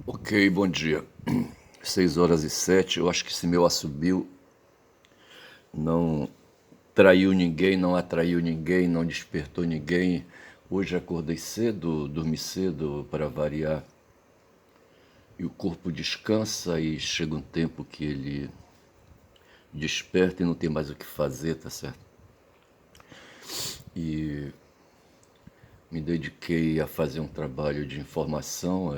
Ok, bom dia. 6h07, eu acho que esse meu assobio não traiu ninguém, não atraiu ninguém, não despertou ninguém. Hoje acordei cedo, dormi cedo para variar. E o corpo descansa e chega um tempo que ele desperta e não tem mais o que fazer, tá certo? E me dediquei a fazer um trabalho de informação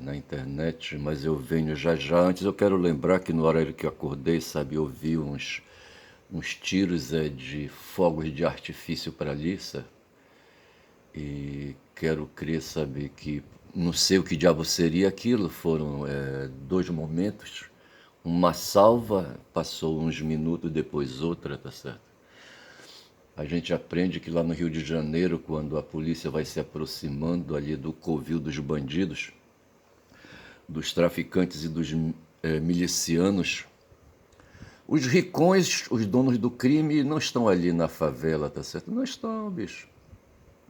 na internet, mas eu venho já já. Antes eu quero lembrar que no horário que eu acordei, sabe, eu vi uns tiros de fogos de artifício para ali, sabe? E quero crer, sabe, que não sei o que diabo seria aquilo. Foram dois momentos, uma salva, passou uns minutos, depois outra, tá certo? A gente aprende que lá no Rio de Janeiro, quando a polícia vai se aproximando ali do covil dos bandidos, dos traficantes e dos milicianos, os ricões, os donos do crime, não estão ali na favela, tá certo? Não estão, bicho.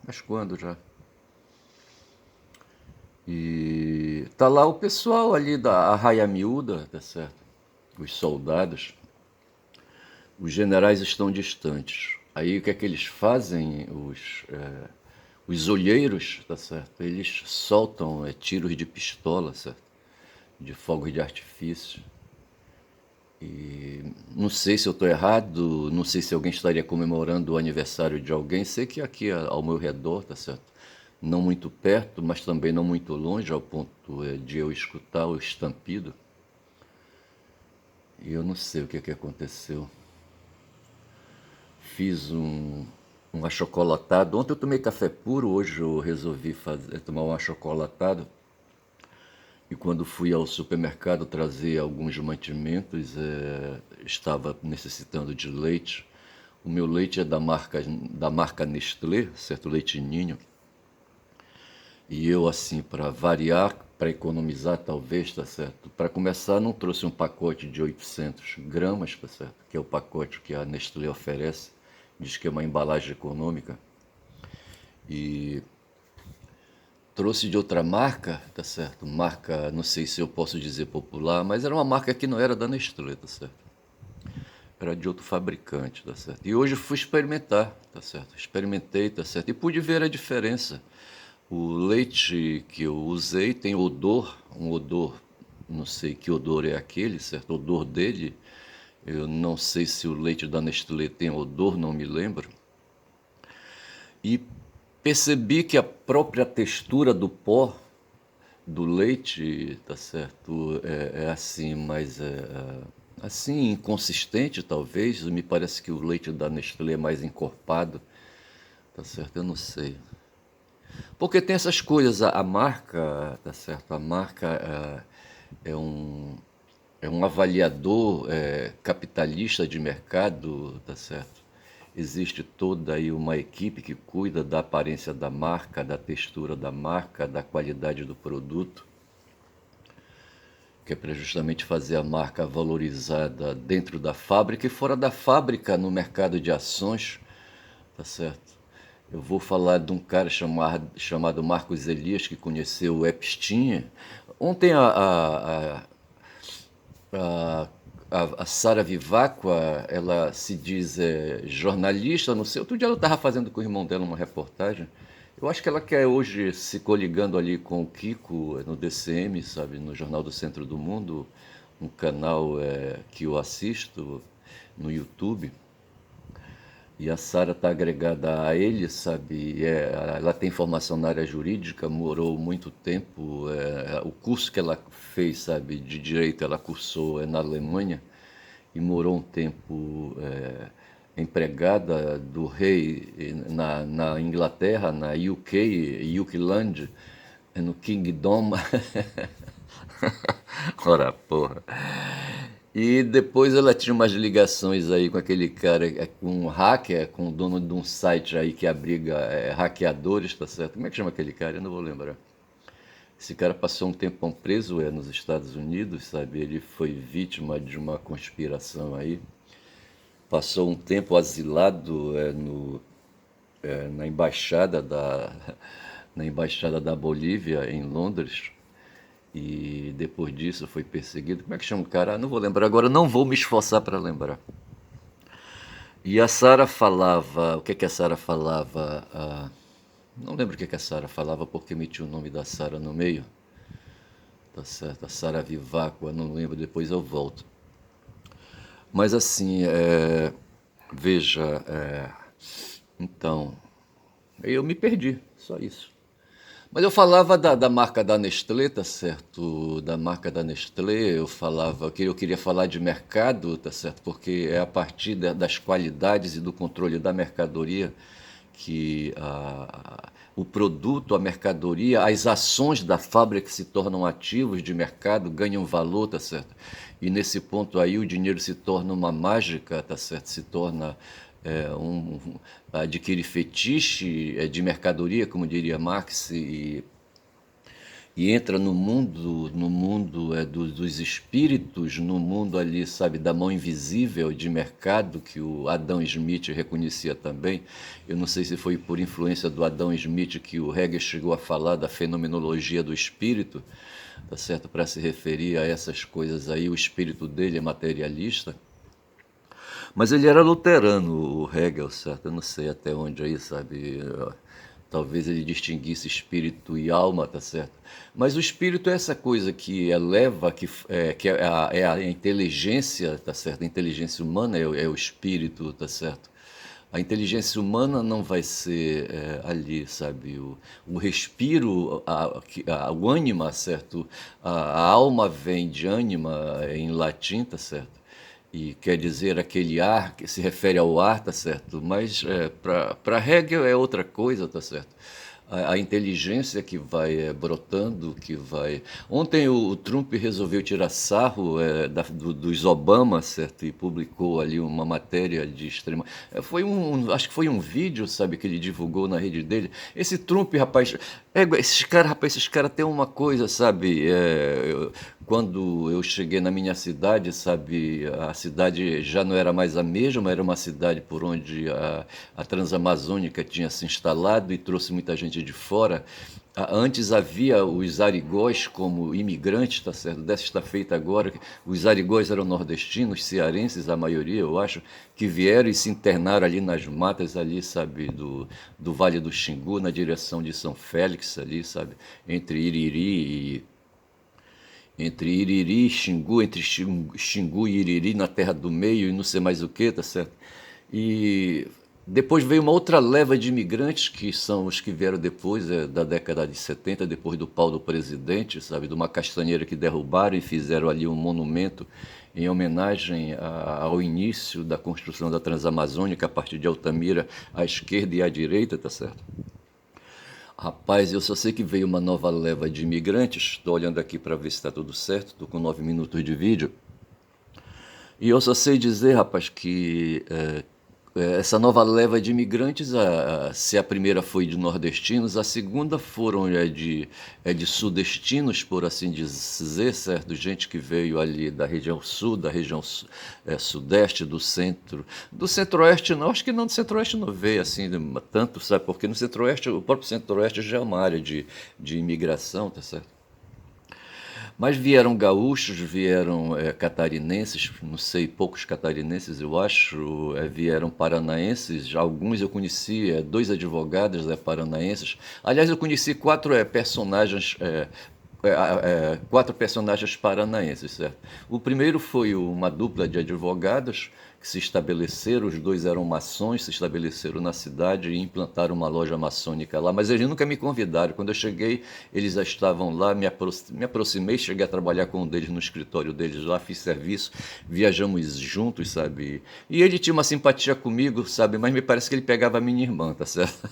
Mas quando já? E tá lá o pessoal ali da Arraia Miúda, tá certo? Os soldados. Os generais estão distantes. Aí o que é que eles fazem? Os olheiros, tá certo? Eles soltam tiros de pistola, certo? De fogos de artifício. E não sei se eu estou errado, não sei se alguém estaria comemorando o aniversário de alguém. Sei que aqui ao meu redor, tá certo? Não muito perto, mas também não muito longe, ao ponto de eu escutar o estampido. E eu não sei o que é que aconteceu. Fiz um achocolatado. Ontem eu tomei café puro, hoje eu resolvi tomar um achocolatado. E quando fui ao supermercado trazer alguns mantimentos, estava necessitando de leite. O meu leite é da marca Nestlé, certo? Leite Ninho. E eu, assim, para variar, para economizar talvez, tá certo? Para começar, não trouxe um pacote de 800 gramas, tá certo? Que é o pacote que a Nestlé oferece. Diz que é uma embalagem econômica. E trouxe de outra marca, tá certo? Marca, não sei se eu posso dizer popular, mas era uma marca que não era da Nestlé, tá certo? Era de outro fabricante, tá certo? E hoje fui experimentar, tá certo? Experimentei, tá certo? E pude ver a diferença. O leite que eu usei tem odor, um odor, não sei que odor é aquele, certo? O odor dele, eu não sei se o leite da Nestlé tem odor, não me lembro. E percebi que a própria textura do pó do leite, tá certo, é assim, mas assim, inconsistente talvez. Me parece que o leite da Nestlé é mais encorpado, tá certo? Eu não sei. Porque tem essas coisas, a marca, tá certo? A marca é um avaliador capitalista de mercado, tá certo? Existe toda aí uma equipe que cuida da aparência da marca, da textura da marca, da qualidade do produto, que é para justamente fazer a marca valorizada dentro da fábrica e fora da fábrica no mercado de ações, tá certo? Eu vou falar de um cara chamado Marcos Elias, que conheceu o Epstein. Ontem a Sara Vivacqua, ela se diz jornalista, não sei. Outro dia ela estava fazendo com o irmão dela uma reportagem. Eu acho que ela quer hoje se coligando ali com o Kiko no DCM, sabe, no Jornal do Centro do Mundo, um canal que eu assisto no YouTube. E a Sara está agregada a ele, sabe? Ela tem formação na área jurídica, morou muito tempo. O curso que ela fez, sabe, de direito, ela cursou na Alemanha e morou um tempo empregada do rei na Inglaterra, na UK, Ukland, no Kingdom. Ora, porra. E depois ela tinha umas ligações aí com aquele cara, com um hacker, com o dono de um site aí que abriga hackeadores, tá certo? Como é que chama aquele cara? Eu não vou lembrar. Esse cara passou um tempão preso nos Estados Unidos, sabe? Ele foi vítima de uma conspiração aí. Passou um tempo asilado na embaixada da Bolívia em Londres. E depois disso foi perseguido. Como é que chama o cara? Não vou lembrar agora, não vou me esforçar para lembrar. E a Sara falava, o que que a Sara falava? Não lembro o que que a Sara falava porque meti o nome da Sara no meio. Tá certo, a Sara Viváqua, não lembro, depois eu volto. Mas assim, veja, então, eu me perdi, só isso. Mas eu falava da marca da Nestlé, tá certo? Da marca da Nestlé, eu falava que eu queria falar de mercado, tá certo? Porque é a partir das qualidades e do controle da mercadoria que o produto, a mercadoria, as ações da fábrica se tornam ativos de mercado, ganham valor, tá certo? E nesse ponto aí o dinheiro se torna uma mágica, tá certo? Se torna adquire fetiche de mercadoria, como diria Marx, e entra no mundo dos espíritos, no mundo ali, sabe, da mão invisível de mercado, que o Adam Smith reconhecia também. Eu não sei se foi por influência do Adam Smith que o Hegel chegou a falar da fenomenologia do espírito, tá certo, para se referir a essas coisas aí. O espírito dele é materialista. Mas ele era luterano, o Hegel, certo? Eu não sei até onde aí, sabe? Talvez ele distinguisse espírito e alma, tá certo? Mas o espírito é essa coisa que eleva, que é a inteligência, tá certo? A inteligência humana é o espírito, tá certo? A inteligência humana não vai ser ali, sabe, o respiro, o ânima, certo? A alma vem de ânima em latim, tá certo? E quer dizer aquele ar que se refere ao ar, tá certo? Mas para Hegel é outra coisa, tá certo? A inteligência que vai brotando, que vai. Ontem o Trump resolveu tirar sarro dos Obama, certo? E publicou ali uma matéria de extrema. Acho que foi um vídeo, sabe, que ele divulgou na rede dele. Esse Trump, rapaz, esses caras têm uma coisa, sabe? Quando eu cheguei na minha cidade, sabe, a cidade já não era mais a mesma, era uma cidade por onde a Transamazônica tinha se instalado e trouxe muita gente de fora. Antes havia os arigós como imigrantes, tá certo? Desta feita agora, os arigós eram nordestinos, cearenses, a maioria, eu acho, que vieram e se internaram ali nas matas, ali, sabe, do Vale do Xingu, na direção de São Félix, ali, sabe, entre Iriri e Xingu, entre Xingu e Iriri, na Terra do Meio e não sei mais o que, tá certo? E depois veio uma outra leva de imigrantes, que são os que vieram depois, da década de 70, depois do pau do presidente, sabe? De uma castanheira que derrubaram e fizeram ali um monumento em homenagem ao início da construção da Transamazônica, a partir de Altamira, à esquerda e à direita, tá certo? Rapaz, eu só sei que veio uma nova leva de imigrantes. Estou olhando aqui para ver se está tudo certo. Estou com 9 minutos de vídeo. E eu só sei dizer, rapaz, que essa nova leva de imigrantes, se a primeira foi de nordestinos, a segunda foram de sudestinos, por assim dizer, certo? Gente que veio ali da região sul, da região sudeste, do centro. Do centro-oeste não, acho que não, do centro-oeste não veio assim tanto, sabe? Porque no centro-oeste, o próprio centro-oeste já é uma área de imigração, tá certo? Mas vieram gaúchos, vieram catarinenses, não sei, poucos catarinenses eu acho, vieram paranaenses, alguns eu conheci, dois advogados paranaenses. Aliás, eu conheci quatro personagens paranaenses, certo? O primeiro foi uma dupla de advogados que se estabeleceram, os dois eram maçons, se estabeleceram na cidade e implantaram uma loja maçônica lá, mas eles nunca me convidaram. Quando eu cheguei, eles já estavam lá, me aproximei, cheguei a trabalhar com um deles no escritório deles lá, fiz serviço, viajamos juntos, sabe? E ele tinha uma simpatia comigo, sabe? Mas me parece que ele pegava a minha irmã, tá certo?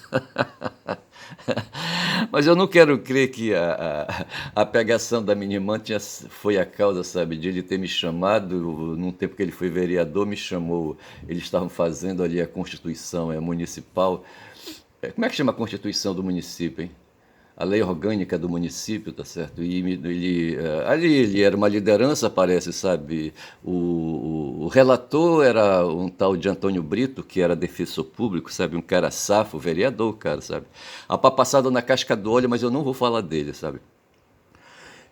Mas eu não quero crer que a pegação da minha irmã foi a causa, sabe, de ele ter me chamado, num tempo que ele foi vereador, me chamou, eles estavam fazendo ali a Constituição municipal. Como é que chama a Constituição do município, hein? A lei orgânica do município, tá certo? E ali ele era uma liderança, parece, sabe? O relator era um tal de Antônio Brito, que era defensor público, sabe? Um cara safo, vereador, cara, sabe? A pá passada na casca do olho, mas eu não vou falar dele, sabe?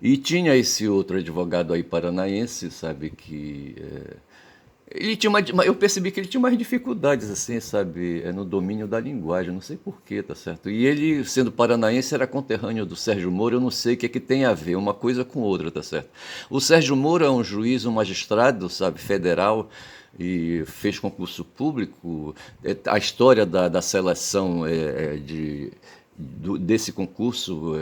E tinha esse outro advogado aí paranaense, sabe, que ele tinha eu percebi que ele tinha mais dificuldades, assim, sabe, no domínio da linguagem, não sei porquê, tá certo? E ele, sendo paranaense, era conterrâneo do Sérgio Moro, eu não sei o que é que tem a ver uma coisa com outra, tá certo? O Sérgio Moro é um juiz, um magistrado, sabe, federal, e fez concurso público. A história da seleção desse concurso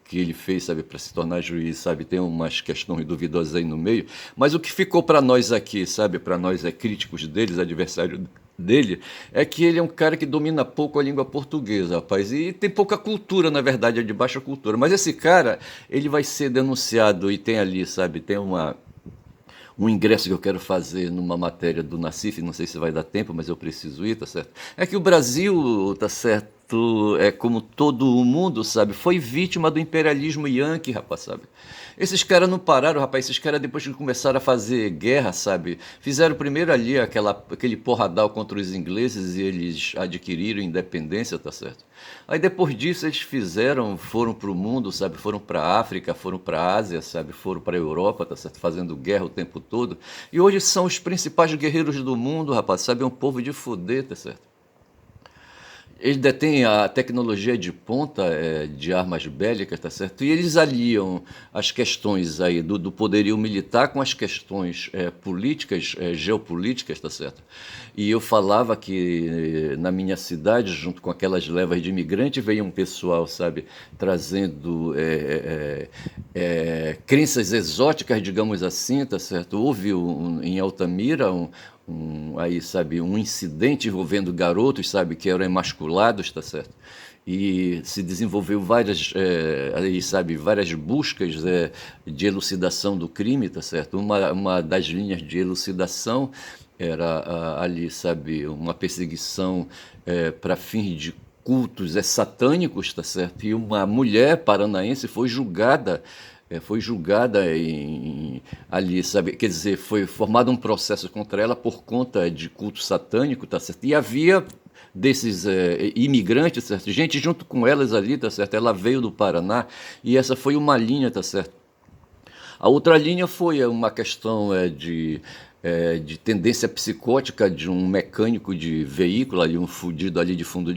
que ele fez, sabe, para se tornar juiz, sabe, tem umas questões duvidosas aí no meio, mas o que ficou para nós aqui, sabe, para nós críticos deles, adversários dele, é que ele é um cara que domina pouco a língua portuguesa, rapaz, e tem pouca cultura, na verdade, é de baixa cultura, mas esse cara, ele vai ser denunciado e tem ali, sabe, tem um ingresso que eu quero fazer numa matéria do Nassif, não sei se vai dar tempo, mas eu preciso ir, tá certo? É que o Brasil, tá certo, é como todo o mundo, sabe, foi vítima do imperialismo yankee, rapaz, sabe? Esses caras não pararam, rapaz, esses caras depois que começaram a fazer guerra, sabe, fizeram primeiro ali aquele porradal contra os ingleses e eles adquiriram independência, tá certo? Aí depois disso eles foram para o mundo, sabe, foram para a África, foram para a Ásia, sabe, foram para a Europa, tá certo, fazendo guerra o tempo todo. E hoje são os principais guerreiros do mundo, rapaz, sabe, é um povo de foder, tá certo? Eles detêm a tecnologia de ponta de armas bélicas, tá certo? E eles aliam as questões aí do poderio militar com as questões políticas, geopolíticas, tá certo? E eu falava que na minha cidade, junto com aquelas levas de imigrantes, veio um pessoal, sabe, trazendo crenças exóticas, digamos assim, tá certo? Houve em Altamira aí, sabe, um incidente envolvendo garotos, sabe, que eram emasculados, tá certo? E se desenvolveu aí, sabe, várias buscas de elucidação do crime, tá certo? Uma das linhas de elucidação era ali, sabe, uma perseguição para fins de cultos satânicos, tá certo? E uma mulher paranaense foi julgada ali, sabe? Quer dizer, foi formado um processo contra ela por conta de culto satânico, tá certo? E havia desses imigrantes, certo? Gente junto com elas ali, tá certo? Ela veio do Paraná e essa foi uma linha, tá certo? A outra linha foi uma questão de tendência psicótica de um mecânico de veículo, ali, um fudido ali de fundo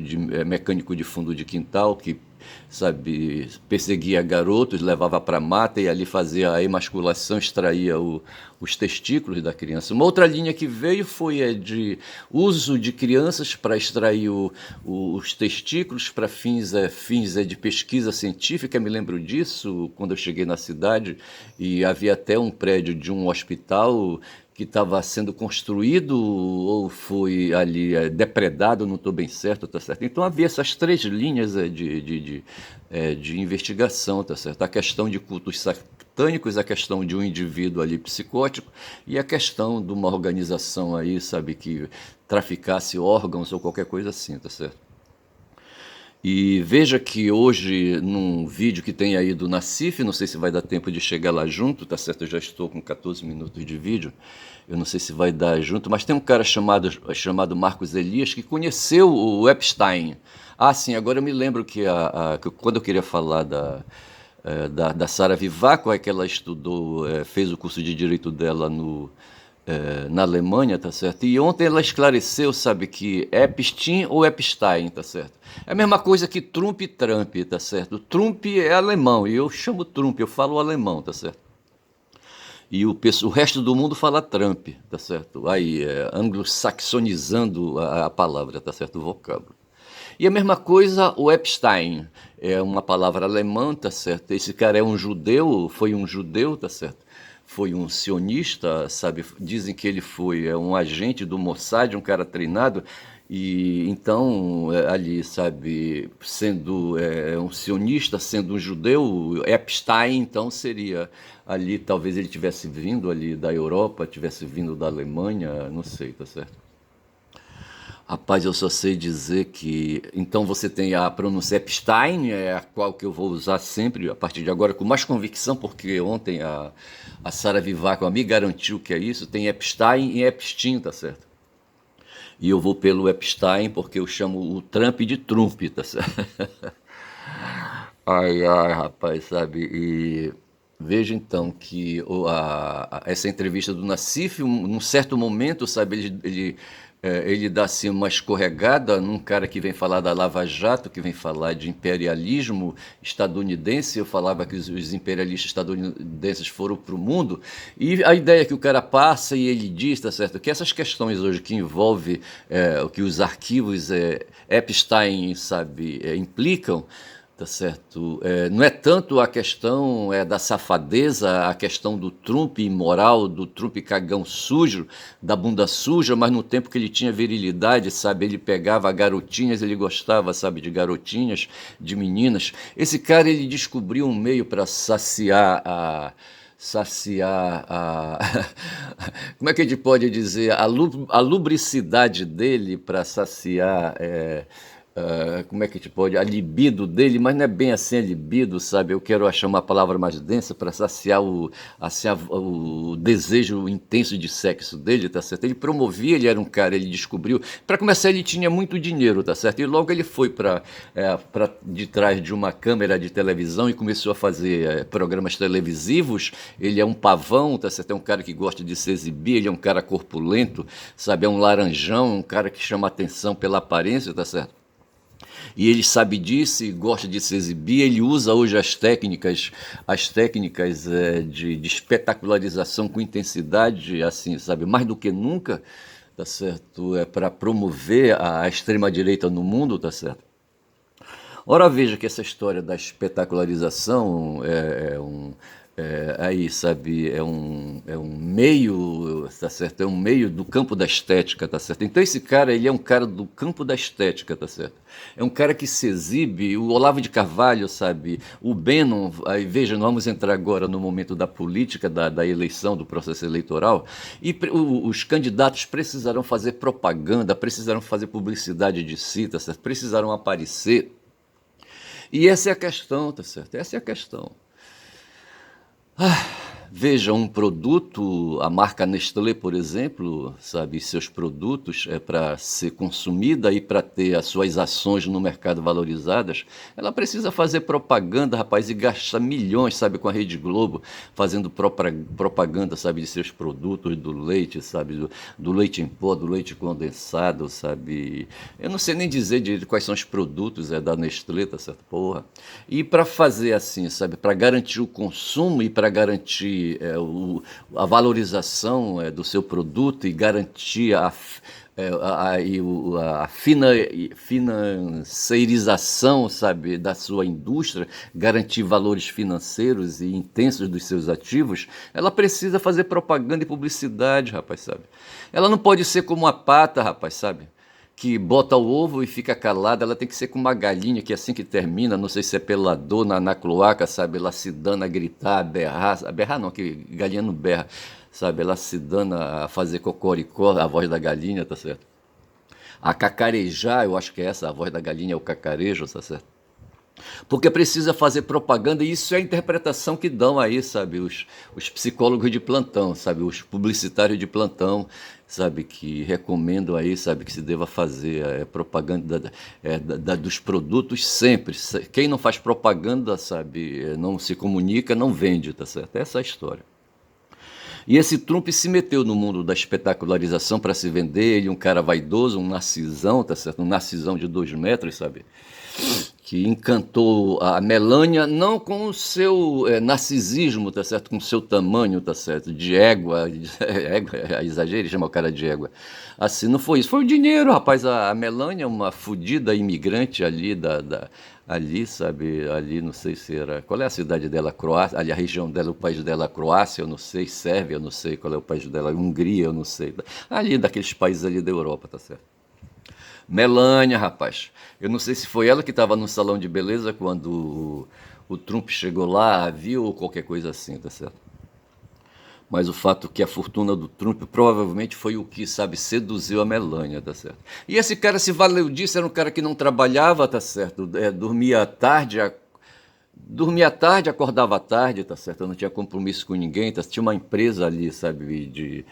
mecânico de fundo de quintal, que, sabe, perseguia garotos, levava para mata e ali fazia a emasculação, extraía os testículos da criança. Uma outra linha que veio foi de uso de crianças para extrair os testículos para fins de pesquisa científica. Me lembro disso quando eu cheguei na cidade e havia até um prédio de um hospital que estava sendo construído ou foi ali depredado, não estou bem certo, tá certo? Então havia essas três linhas de investigação, tá certo? A questão de cultos satânicos, a questão de um indivíduo ali psicótico e a questão de uma organização aí, sabe, que traficasse órgãos ou qualquer coisa assim, tá certo? E veja que hoje, num vídeo que tem aí do Nassif, não sei se vai dar tempo de chegar lá junto, tá certo? Eu já estou com 14 minutos de vídeo, eu não sei se vai dar junto, mas tem um cara chamado Marcos Elias que conheceu o Epstein. Ah, sim, agora eu me lembro que quando eu queria falar da Sara Vivaco, é que ela estudou, fez o curso de Direito dela na Alemanha, tá certo? E ontem ela esclareceu, sabe, que Epstein ou Epstein, tá certo? É a mesma coisa que Trump e Trump, tá certo? Trump é alemão e eu chamo Trump, eu falo alemão, tá certo? E o resto do mundo fala Trump, tá certo? Aí, anglo-saxonizando a palavra, tá certo? O vocábulo. E a mesma coisa o Epstein, é uma palavra alemã, tá certo? Esse cara é um judeu, foi um judeu, tá certo? Foi um sionista, sabe? Dizem que ele foi um agente do Mossad, um cara treinado, e então ali, sabe, sendo um sionista, sendo um judeu, Epstein então seria ali, talvez ele tivesse vindo ali da Europa, tivesse vindo da Alemanha, não sei, tá certo? Rapaz, eu só sei dizer que. Então você tem a pronúncia Epstein, é a qual que eu vou usar sempre a partir de agora com mais convicção, porque ontem a Sara Vivaco me garantiu que é isso. Tem Epstein e Epstein, tá certo? E eu vou pelo Epstein porque eu chamo o Trump de Trump, tá certo? Ai, ai, rapaz, sabe? Veja então que essa entrevista do Nassif, num certo momento, sabe, ele dá assim uma escorregada num cara que vem falar da Lava Jato, que vem falar de imperialismo estadunidense. Eu falava que os imperialistas estadunidenses foram para o mundo, e a ideia que o cara passa e ele diz, tá certo, que essas questões hoje que envolvem o que os arquivos Epstein, sabe, implicam. Tá certo. Não é tanto a questão da safadeza, a questão do Trump imoral, do Trump cagão sujo, da bunda suja, mas no tempo que ele tinha virilidade, sabe, ele pegava garotinhas, ele gostava, sabe, de garotinhas, de meninas. Esse cara, ele descobriu um meio para saciar a como é que a gente pode dizer, a lubricidade dele para saciar como é que a gente pode, a libido dele, mas não é bem assim a libido, sabe? Eu quero achar uma palavra mais densa para saciar o desejo intenso de sexo dele, tá certo? Ele promovia, ele era um cara, ele descobriu. Para começar, ele tinha muito dinheiro, tá certo? E logo ele foi para de trás de uma câmera de televisão e começou a fazer programas televisivos. Ele é um pavão, tá certo? É um cara que gosta de se exibir, ele é um cara corpulento, sabe? É um laranjão, um cara que chama atenção pela aparência, tá certo? E ele sabe disso e gosta de se exibir. Ele usa hoje as técnicas de espetacularização com intensidade, assim, sabe, mais do que nunca, tá certo? Para promover a extrema-direita no mundo, tá certo? Ora, veja que essa história da espetacularização aí, sabe, é um meio, tá certo? É um meio do campo da estética, tá certo? Então esse cara, ele é um cara do campo da estética, tá certo? É um cara que se exibe, o Olavo de Carvalho, sabe, o Bannon, aí veja, nós vamos entrar agora no momento da política, da eleição, do processo eleitoral, e os candidatos precisarão fazer propaganda, precisarão fazer publicidade de si, tá certo? Precisarão aparecer. E essa é a questão, tá certo? Essa é a questão. Veja, um produto, a marca Nestlé, por exemplo, sabe, seus produtos para ser consumida e para ter as suas ações no mercado valorizadas, ela precisa fazer propaganda, rapaz, e gasta milhões, sabe, com a Rede Globo, fazendo propaganda, sabe, de seus produtos, do leite, sabe, do leite em pó, do leite condensado, sabe. Eu não sei nem dizer de quais são os produtos da Nestlé, tá certo? Porra. E para fazer assim, sabe, para garantir o consumo e para garantir a valorização do seu produto e garantir a financeirização, sabe, da sua indústria, garantir valores financeiros e intensos dos seus ativos, ela precisa fazer propaganda e publicidade, rapaz, sabe? Ela não pode ser como uma pata, rapaz, sabe? Que bota o ovo e fica calada. Ela tem que ser como uma galinha que assim que termina, não sei se é pela dor na cloaca, sabe, ela se dando a gritar, a berrar não, que galinha não berra, sabe, ela se dando a fazer cocoricó, a voz da galinha, tá certo? A cacarejar, eu acho que é essa, a voz da galinha é o cacarejo, tá certo? Porque precisa fazer propaganda, e isso é a interpretação que dão aí, sabe, os psicólogos de plantão, sabe, os publicitários de plantão, sabe, que recomendam aí, sabe, que se deva fazer propaganda dos produtos sempre. Quem não faz propaganda, sabe, não se comunica, não vende, tá certo? Essa é a história. E esse Trump se meteu no mundo da espetacularização para se vender. Ele é um cara vaidoso, um narcisão, tá certo? Um narcisão de 2 metros, sabe? Que encantou a Melânia, não com o seu narcisismo, tá certo? Com o seu tamanho, tá certo? De égua, exagero, chama o cara de égua. Assim, não foi isso. Foi o dinheiro, rapaz. A Melânia, uma fodida imigrante ali ali, sabe? Ali, não sei se era... Qual é a cidade dela? Croácia. Ali, a região dela, o país dela, Croácia, eu não sei. Sérvia, eu não sei qual é o país dela. Hungria, eu não sei. Ali, daqueles países ali da Europa, tá certo? Melânia, rapaz. Eu não sei se foi ela que estava no salão de beleza quando o Trump chegou lá, viu, ou qualquer coisa assim, tá certo? Mas o fato que a fortuna do Trump provavelmente foi o que, sabe, seduziu a Melânia, tá certo? E esse cara se valeu disso, era um cara que não trabalhava, tá certo? Dormia tarde, acordava tarde, tá certo? Eu não tinha compromisso com ninguém, tá? Tinha uma empresa ali, sabe,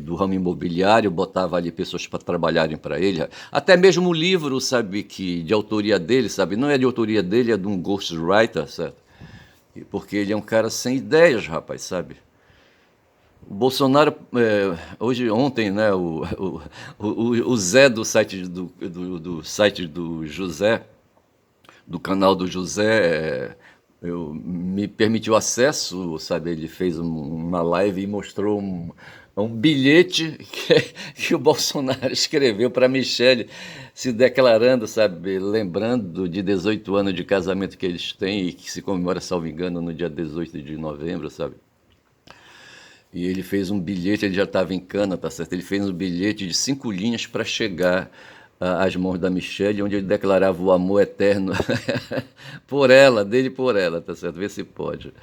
do ramo imobiliário, botava ali pessoas para trabalharem para ele. Até mesmo o livro, sabe, de autoria dele, sabe, não é de autoria dele, é de um ghostwriter, certo? porque ele é um cara sem ideias, rapaz, sabe? O Bolsonaro, ontem, né, o Zé do site do site do José, do canal do José, me permitiu acesso, sabe? Ele fez uma live e mostrou um bilhete que o Bolsonaro escreveu para Michele, se declarando, sabe? Lembrando de 18 anos de casamento que eles têm e que se comemora, salvo engano, no dia 18 de novembro, sabe? E ele fez um bilhete, ele já estava em cana, tá certo? Ele fez um bilhete de 5 linhas para chegar às mãos da Michelle, onde ele declarava o amor eterno por ela, dele por ela, tá certo? Vê se pode.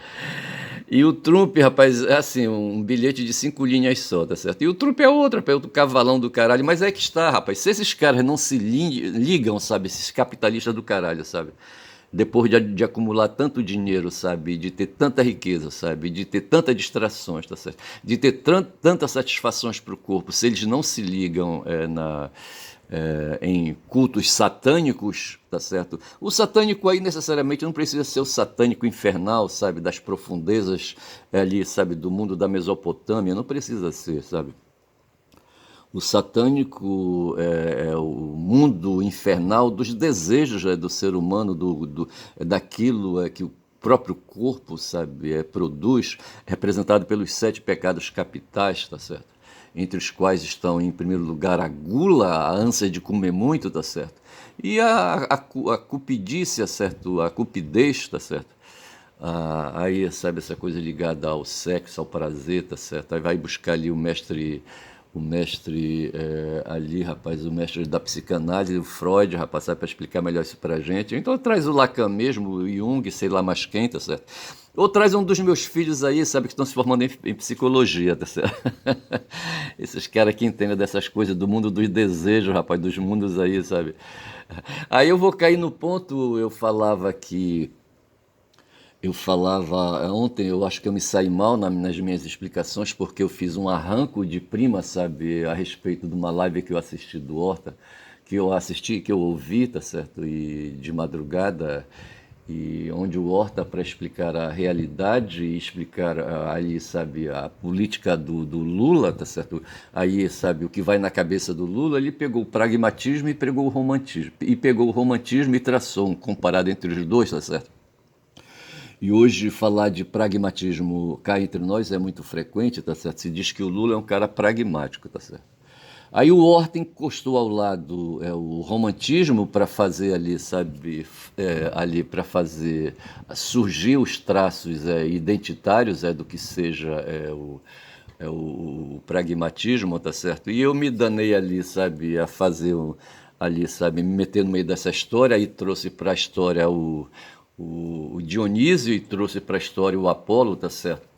E o Trump, rapaz, é assim, um bilhete de 5 linhas só, tá certo? E o Trump é outro cavalão do caralho, mas é que está, rapaz. Se esses caras não se ligam, sabe? Esses capitalistas do caralho, sabe? Depois de acumular tanto dinheiro, sabe? De ter tanta riqueza, sabe? De ter tantas distrações, tá certo? De ter tantas satisfações para o corpo, se eles não se ligam em cultos satânicos, tá certo? O satânico aí necessariamente não precisa ser o satânico infernal, sabe? Das profundezas ali, sabe? Do mundo da Mesopotâmia, não precisa ser, sabe? O satânico é o mundo infernal dos desejos do ser humano, daquilo que o próprio corpo, sabe, produz, representado pelos 7 pecados capitais, tá certo? Entre os quais estão, em primeiro lugar, a gula, a ânsia de comer muito, tá certo? E a cupidícia, certo? A cupidez, tá certo? Aí, sabe, essa coisa ligada ao sexo, ao prazer, tá certo? Aí vai buscar ali o mestre ali, rapaz, o mestre da psicanálise, o Freud, rapaz, sabe, para explicar melhor isso pra gente. Então traz o Lacan mesmo, o Jung, sei lá mais quem, tá certo? Ou traz um dos meus filhos aí, sabe, que estão se formando em psicologia, tá certo? Esses caras que entendem dessas coisas, do mundo dos desejos, rapaz, dos mundos aí, sabe? Aí eu vou cair no ponto, ontem, eu acho que eu me saí mal nas minhas explicações, porque eu fiz um arranco de prima, sabe, a respeito de uma live que eu assisti do Horta, que eu ouvi, tá certo, e de madrugada, e onde o Horta, para explicar a realidade e explicar ali, sabe, a política do Lula, tá certo, aí, sabe, o que vai na cabeça do Lula, ele pegou o pragmatismo e pegou o romantismo e traçou um comparado entre os dois, tá certo? E hoje falar de pragmatismo cá entre nós é muito frequente, tá certo? Se diz que o Lula é um cara pragmático, tá certo? Aí o Horta encostou ao lado o romantismo para fazer ali, sabe, ali para fazer surgir os traços identitários do que seja o pragmatismo, tá certo? E eu me danei ali, sabe, a fazer ali, sabe, me meter no meio dessa história e trouxe para a história o Dionísio e trouxe para a história o Apolo, tá certo?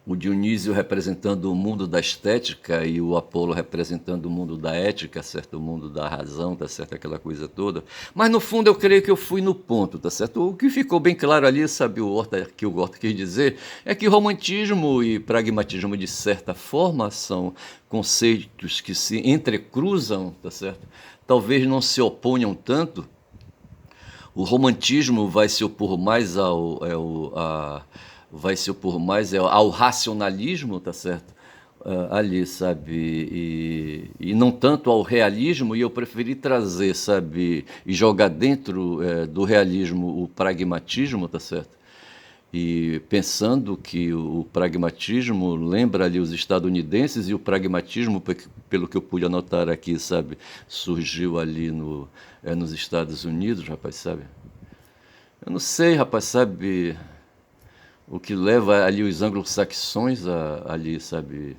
O Dionísio representando o mundo da estética e o Apolo representando o mundo da ética, certo? O mundo da razão, tá certo? Aquela coisa toda. Mas no fundo eu creio que eu fui no ponto, tá certo? O que ficou bem claro ali, sabe, o Horta quis dizer, é que romantismo e pragmatismo, de certa forma, são conceitos que se entrecruzam, tá certo? Talvez não se oponham tanto. O romantismo vai se opor mais ao racionalismo, tá certo? Ali, sabe? E não tanto ao realismo, e eu preferi trazer, sabe? E jogar dentro do realismo o pragmatismo, tá certo? E pensando que o pragmatismo lembra ali os estadunidenses, e o pragmatismo, pelo que eu pude anotar aqui, sabe, surgiu ali nos Estados Unidos, rapaz, sabe? Eu não sei, rapaz, sabe, o que leva ali os anglo-saxões ali, sabe,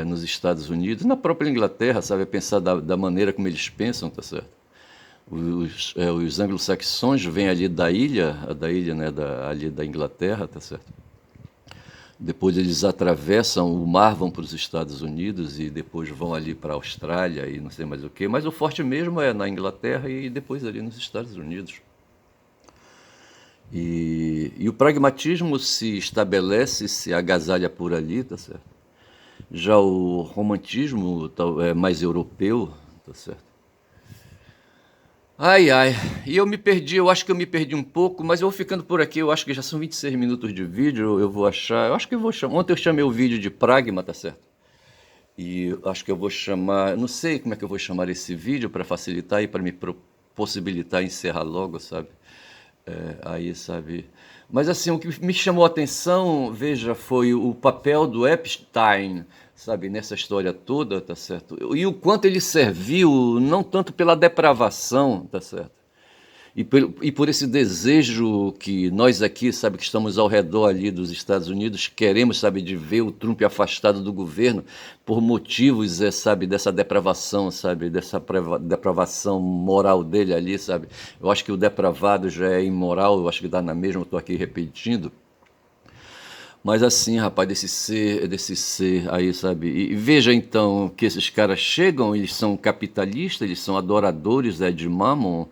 nos Estados Unidos, na própria Inglaterra, sabe, a pensar da maneira como eles pensam, tá certo? Os anglo-saxões vêm ali da ilha, né, ali da Inglaterra, tá certo? Depois eles atravessam o mar, vão para os Estados Unidos e depois vão ali para a Austrália e não sei mais o quê. Mas o forte mesmo é na Inglaterra e depois ali nos Estados Unidos. E o pragmatismo se estabelece, se agasalha por ali, tá certo? Já o romantismo é mais europeu, tá certo? Ai, ai, e eu me perdi, eu acho que eu me perdi um pouco, mas eu vou ficando por aqui, eu acho que já são 26 minutos de vídeo, eu vou achar, eu acho que eu vou chamar, ontem eu chamei o vídeo de Pragma, tá certo? E eu acho que eu vou chamar, não sei como é que eu vou chamar esse vídeo para facilitar e para me possibilitar encerrar logo, sabe? Aí, sabe? Mas assim, o que me chamou a atenção, veja, foi o papel do Epstein, sabe, nessa história toda, tá certo? E o quanto ele serviu, não tanto pela depravação, tá certo? E por esse desejo que nós aqui, sabe, que estamos ao redor ali dos Estados Unidos, queremos, sabe, de ver o Trump afastado do governo por motivos, sabe, dessa depravação, sabe, dessa depravação moral dele ali, sabe. Eu acho que o depravado já é imoral, eu acho que dá na mesma, eu estou aqui repetindo. Mas assim, rapaz, desse ser aí, sabe? E veja então que esses caras chegam, eles são capitalistas, eles são adoradores de Mammon,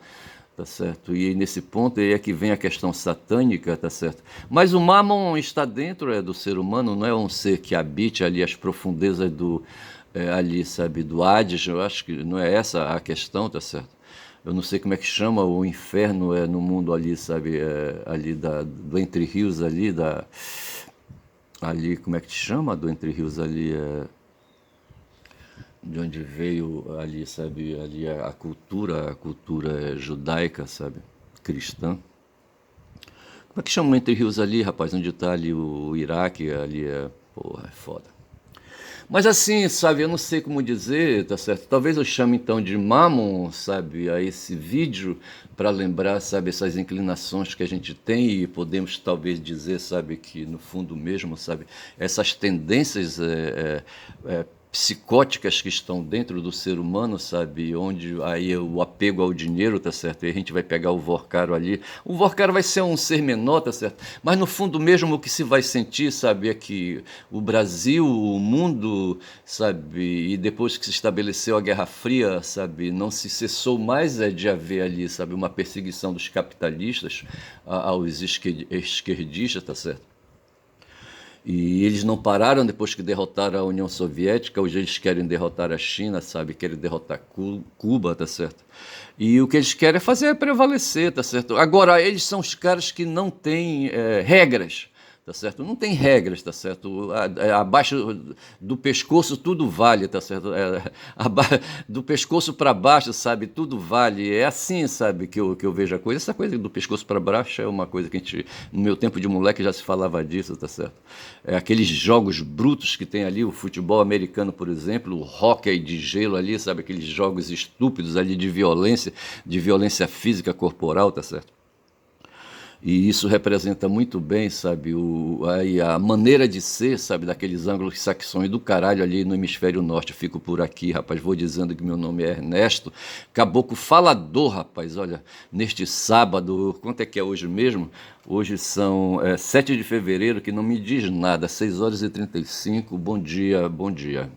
tá certo? E nesse ponto aí é que vem a questão satânica, tá certo? Mas o Mammon está dentro do ser humano, não é um ser que habite ali as profundezas ali, sabe, do Hades, eu acho que não é essa a questão, tá certo? Eu não sei como é que chama o inferno no mundo ali, sabe, ali do Entre Rios ali, como é que te chama do Entre Rios ali, de onde veio ali, sabe, ali a cultura judaica, sabe, cristã. Como é que chama o Entre Rios ali, rapaz, onde tá ali o Iraque, ali porra, é foda. Mas assim, sabe, eu não sei como dizer, tá certo? Talvez eu chame então de Mammon, sabe, a esse vídeo para lembrar, sabe, essas inclinações que a gente tem e podemos talvez dizer, sabe, que no fundo mesmo, sabe, essas tendências psicóticas que estão dentro do ser humano, sabe, onde aí o apego ao dinheiro, tá certo? E a gente vai pegar o Vorcaro ali. O Vorcaro vai ser um ser menor, tá certo? Mas no fundo mesmo o que se vai sentir, sabe, é que o Brasil, o mundo, sabe, e depois que se estabeleceu a Guerra Fria, sabe, não se cessou mais de haver ali, sabe, uma perseguição dos capitalistas aos esquerdistas, tá certo? E eles não pararam depois que derrotaram a União Soviética, hoje eles querem derrotar a China, sabe? Querem derrotar Cuba, tá certo? E o que eles querem é fazer prevalecer, tá certo? Agora, eles são os caras que não têm regras, tá certo? Não tem regras, tá certo? Abaixo do pescoço tudo vale, tá certo? Do pescoço para baixo, sabe? Tudo vale. É assim, sabe, que eu vejo a coisa. Essa coisa do pescoço para baixo é uma coisa que a gente, no meu tempo de moleque, já se falava disso, tá certo? Aqueles jogos brutos que tem ali, o futebol americano, por exemplo, o hóquei de gelo ali, sabe? Aqueles jogos estúpidos ali de violência física corporal, tá certo? E isso representa muito bem, sabe, a maneira de ser, sabe, daqueles anglo-saxões do caralho ali no hemisfério norte. Eu fico por aqui, rapaz, vou dizendo que meu nome é Ernesto, caboclo falador, rapaz, olha, neste sábado, quanto é que é hoje mesmo? Hoje são 7 de fevereiro, que não me diz nada, 6 horas e 35, bom dia, bom dia.